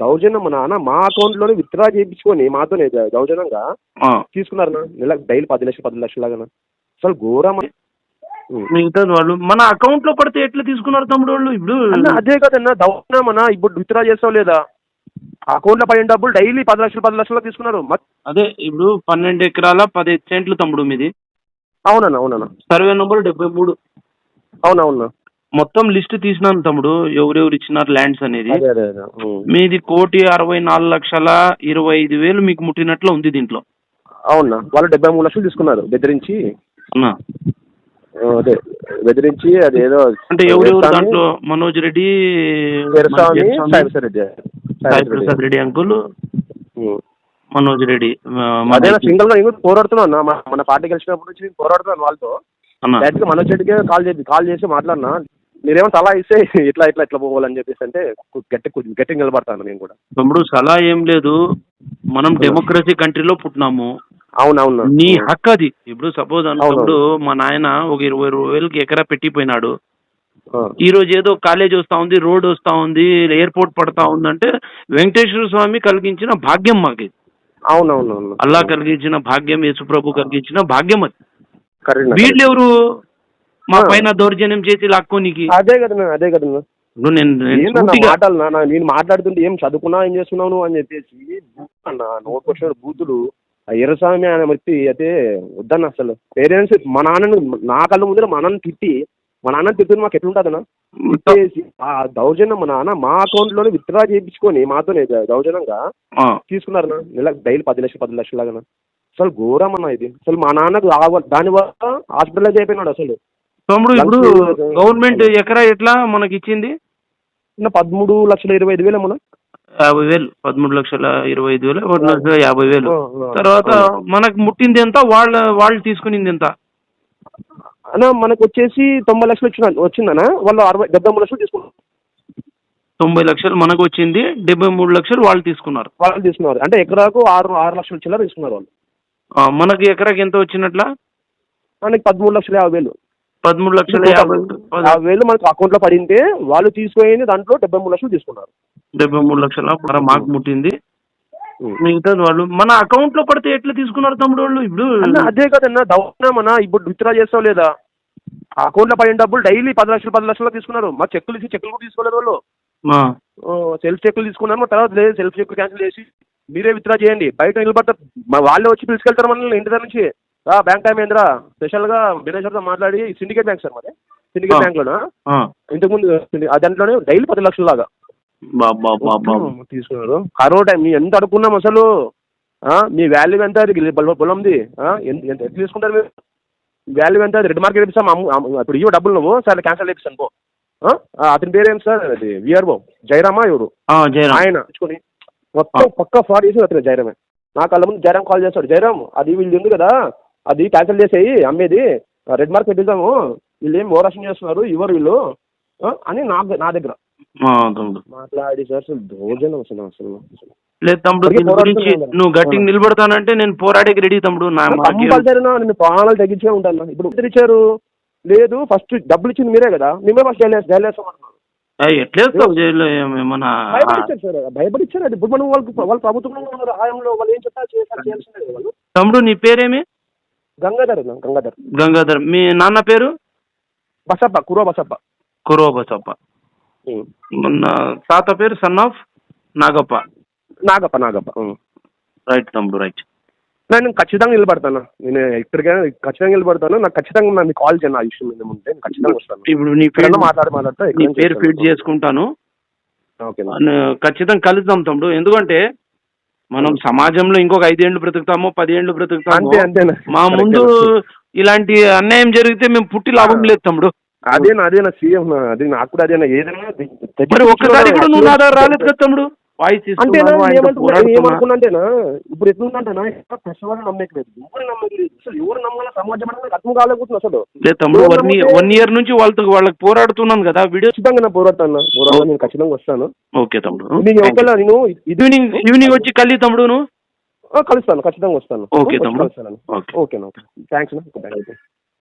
దౌర్జన్యం మా నాన్న మా అకౌంట్లోనే విత్డ్రా చేయించుకొని మాతోనే దౌర్జన్యంగా తీసుకున్నారు నెల డైలీ 10 లక్షలు లాగా అసలు ఘోరం. మిగతా వాళ్ళు మన అకౌంట్ లో పడితే ఎట్లా తీసుకున్నారు తమ్ముడు వాళ్ళు? ఇప్పుడు అదే కదన్నా దౌర్జన్యం అన్న. ఇప్పుడు విత్డ్రా చేస్తావు లేదా అకౌంట్ లో పడిన డబ్బులు డైలీ 10 లక్షలు తీసుకున్నారు. అదే ఇప్పుడు 12 ఎకరాల 10 సెంట్లు తమ్ముడు మీది. అవునన్నా అవునన్నా. Survey number 73. అవునవునా. మొత్తం లిస్ట్ తీసినాను తమ్ముడు, ఎవరెవరు ఇచ్చినారు ల్యాండ్స్ అనేది. మీది 1,64,25,000 మీకు ముట్టినట్లు ఉంది దీంట్లో. అవునా. వాళ్ళు 73 లక్షలు తీసుకున్నారు బెదిరించి. అదే బెదిరించి అదేదో అంటే ఎవరెవరు దాంట్లో? మనోజ్ రెడ్డి, సాయి ప్రసాద్ రెడ్డి అంకుల్, మనోజ్ రెడ్డి. అదే సింగల్ గా పోరాడుతున్నా మన పార్టీ గెలిచినప్పటి నుంచి పోరాడుతున్నాను వాళ్ళతో. డైరెక్ట్ గా మనోజ్ రెడ్డికి కాల్ చేసి మాట్లాడినా. మీరేమో సలహా ఇస్తే ఇట్లా ఇట్లా ఇట్లా పోవాలని చెప్పేసి అంటే గట్టి నిలబడతాను నేను కూడా. తమ్ముడు సలహా ఏం లేదు, మనం డెమోక్రసీ కంట్రీలో పుట్టినాము. అవునవును. నీ హక్కు అది. ఇప్పుడు సపోజ్ అనుకున్నప్పుడు మా నాయన ఒక 20,000 ఎకరా పెట్టిపోయినాడు. ఈ రోజు ఏదో కాలేజ్ వస్తా ఉంది, రోడ్ వస్తా ఉంది, ఎయిర్పోర్ట్ పడతా ఉందంటే వెంకటేశ్వర స్వామి కలిగించిన భాగ్యం మాకు. అవునవునవును. అల్లా కలిగించిన భాగ్యం, యేసుప్రభు కలిగించిన భాగ్యం అది. వీళ్ళు ఎవరు మా పైన దౌర్జన్యం చేసి లాక్కోనికి? అదే కదా అదే కదా. నేను మాట్లాడుతుంటే ఏం చదువుకున్నా ఏం చేస్తున్నావు అని చెప్పేసి నోట్ వచ్చిన బూతులు. ఎర్రస్వామి ఆయన వ్యక్తి అయితే వద్దన్న. అసలు పేరెంట్స్ మా నాన్నను నా కళ్ళ ముందర మా నాన్న తిట్టుకుని మాకు ఎట్లుంటుందన్నా తిట్టేసి ఆ దౌర్జన్యం మా నాన్న మా అకౌంట్లోనే విత్డ్రా చేయించుకొని మాతోనే దౌర్జన్యంగా తీసుకున్నారు నెల డైలీ 10 లక్షలు లాగా అసలు ఘోరం అన్న ఇది. అసలు మా నాన్నకు దానివల్ల హాస్పిటలైజ్ అయిపోయినాడు అసలు. తమ్ముడు ఇప్పుడు గవర్నమెంట్ ఎకరా ఎట్లా మనకి ఇచ్చింది? 13,25,000 మన 50,000. 13,25,000, 1,50,000. తర్వాత మనకు ముట్టింది ఎంత, వాళ్ళు తీసుకునింది ఎంత అన్న? మనకు వచ్చేసి 90 లక్షలు వచ్చిందన్న. వాళ్ళు 73 లక్షలు తీసుకున్నారు. 90 లక్షలు మనకు వచ్చింది, 73 లక్షలు వాళ్ళు తీసుకున్నారు. అంటే ఎకరాకు 6 లక్షలు చిల్లర తీసుకున్నారు వాళ్ళు. మనకి ఎకరాకి ఎంత వచ్చినట్లా? మనకి 13,50,000. 13,50,000 మనకు అకౌంట్ లో పడింటే వాళ్ళు తీసుకుని దాంట్లో 73 లక్షలు తీసుకున్నారు. 73 లక్షల మాకు ముట్టింది. మిగతా వాళ్ళు మన అకౌంట్ లో పడితే ఎట్లా తీసుకున్నారు తమ్ముడు వాళ్ళు? ఇప్పుడు అదే కదన్నా దౌర్జన్యం అన్న. ఇప్పుడు విత్డ్రా చేస్తావు లేదా అకౌంట్ లో పడిన డబ్బులు డైలీ 10 లక్షలు తీసుకున్నారు. మా చెక్కులు కూడా తీసుకోలేదు వాళ్ళు. సెల్ఫ్ చెక్కులు తీసుకున్నారు. తర్వాత లేదు సెల్ఫ్ చెక్ క్యాన్సిల్ చేసి మీరే విత్డ్రా చేయండి బయట నిలబడతారు. వాళ్ళే వచ్చి పిలుచుకెళ్తారు మనల్ని ఇంటి దగ్గర నుంచి. బ్యాంక్ టైం ఏంద్రా స్పెషల్ గా మేనేజర్తో మాట్లాడి సిండికేట్ బ్యాంక్ సార్ మరి సిండికేట్ బ్యాంక్ లోనా ఇంతకుముందు దాంట్లోనే డైలీ 10 లక్షల లాగా తీసుకున్నారు. కరోనా టైం మీ ఎంత అడుక్కున్నాం అసలు. మీ వాల్యూ ఎంత? పొలంది ఎంత తీసుకుంటారు మీరు? వాల్యూ ఎంత? రెడ్ మార్కెట్ ఇస్తాం. ఇప్పుడు ఇవ్వ డబ్బులు నువ్వు సార్ క్యాన్సల్ చేపిస్తాను పో. అతని పేరు ఏం సార్? అది విఆర్ఓ జయరామా ఎవరు ఆయన తెచ్చుకొని మొత్తం పక్కా ఫ్రాడ్ చేసి అతను జయరామే. నా కళ్ళ ముందు జయరామ్ కాల్ చేస్తాడు. జయరామ్ అది వీళ్ళు ఉంది కదా అది క్యాన్సిల్ చేసేయి, అమ్మేది రెడ్ మార్కెట్ ఇద్దాము, వీళ్ళు ఏం ఓవరాక్షన్ చేస్తున్నారు ఇవ్వరు వీళ్ళు అని నా దగ్గర మాట్లాడి సార్ అసలు దౌర్జన్యం అసలు. లేదు తమ్ముడు, నువ్వు గట్టిగా నిలబడతానంటే నేను పోరాడేకి రెడీ తమ్ముడు. నేను ప్రాణాలు తగ్గించే ఉంటాను. ఇప్పుడు ఇచ్చారు లేదు ఫస్ట్ డబ్బులు ఇచ్చింది మీరే కదా, మేమే ఫస్ట్ జైలు వేస్తామంటున్నాను. భయపడిచ్చారు. అది ఇప్పుడు మనం వాళ్ళ ప్రభుత్వంలో హాయంలో వాళ్ళు ఏం చెప్పారు తమ్ముడు. నీ పేరేమి? గంగాధర్. మీ నాన్న పేరు? బసప్ప, కురో బసప్ప. మన తాత పేరు సన్ ఆఫ్ నాగప్ప. రైట్ తమ్ముడు, రైట్. నేను ఖచ్చితంగా నిలబడతాను. నేను ఎక్కడికైనా ఖచ్చితంగా నిలబడతాను. నాకు ఖచ్చితంగా నన్ను కాల్ చేయండి ఆ విషయం మీద ఉంటే ఖచ్చితంగా వస్తాను. ఇప్పుడు నీ పేరు ఫీడ్ చేసుకుంటాను. ఖచ్చితంగా కలుద్దాం తమ్ముడు. ఎందుకంటే మనం సమాజంలో ఇంకొక 5 ఏళ్ళు బ్రతుకుతామో 10 ఏళ్ళు బ్రతుకుతామో. మా ముందు ఇలాంటి అన్యాయం జరిగితే మేము పుట్టి లాభం లేదు తమ్ముడు. అదేనా సీఎం అది నాకు కూడా అదేనా. ఏదైనా ఒక్కసారి కూడా నువ్వు నా దగ్గర రాలేదు కదా తమ్ముడు. ఏమనుకున్నాంటేనా ఇప్పుడు ఎట్లుందంటేనా కష్టపడి నమ్మకలేదు. ఎవరు నమ్మాల సమాజం అర్థం కాలేకపోతుంది అసలు. లేదు తమ్ముడు, 1 year నుంచి వాళ్ళకి పోరాడుతున్నాను కదా. వీడియో ఖచ్చితంగా పోరాడుతాను. నేను ఖచ్చితంగా వస్తాను. ఓకే తమ్ముడు. నేను ఈవినింగ్ వచ్చి కలిసి తమ్ముడు నువ్వు కలుస్తాను. ఖచ్చితంగా వస్తాను. ఓకే తమ్ముడు. Okay thanks.